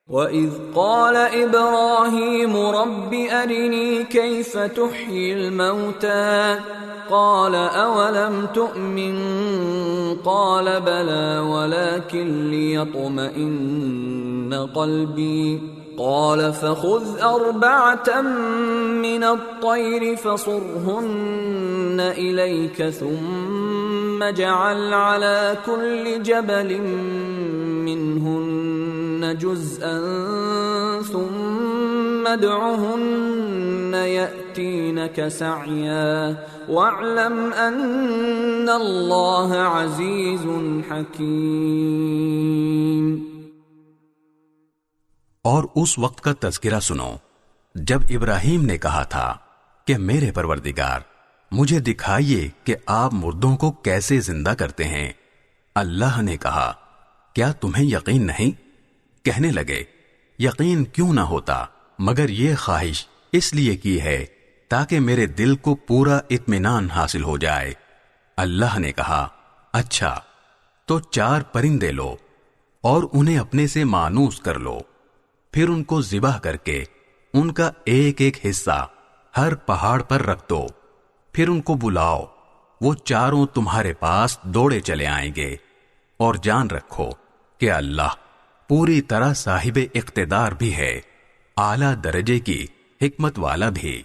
وَإِذْ قَالَ إِبْرَاهِيمُ رَبِّ أَرِنِي كَيْفَ تُحْيِي الْمَوْتَى قَالَ أَوَلَمْ تُؤْمِنْ قَالَ بَلَى وَلَكِنْ لِيَطْمَئِنَّ قَلْبِي قَالَ فَخُذْ أَرْبَعَةً مِّنَ الطَّيْرِ فَصُرْهُنَّ إِلَيْكَ ثُمَّ اجْعَلْ عَلَى كُلِّ جَبَلٍ مِّنْهُنَّ جُزْءًا ثُمَّ ادْعُهُنَّ يَأْتِينَكَ سَعْيًا وَاعْلَمْ أَنَّ اللَّهَ عَزِيزٌ حَكِيمٌ۔ اور اس وقت کا تذکرہ سنو جب ابراہیم نے کہا تھا کہ میرے پروردگار مجھے دکھائیے کہ آپ مردوں کو کیسے زندہ کرتے ہیں۔ اللہ نے کہا کیا تمہیں یقین نہیں؟ کہنے لگے یقین کیوں نہ ہوتا مگر یہ خواہش اس لیے کی ہے تاکہ میرے دل کو پورا اطمینان حاصل ہو جائے۔ اللہ نے کہا اچھا تو 4 پرندے لو اور انہیں اپنے سے مانوس کر لو، پھر ان کو ذبح کر کے ان کا ایک ایک حصہ ہر پہاڑ پر رکھ دو، پھر ان کو بلاؤ، وہ چاروں تمہارے پاس دوڑے چلے آئیں گے، اور جان رکھو کہ اللہ پوری طرح صاحب اقتدار بھی ہے، اعلیٰ درجے کی حکمت والا بھی۔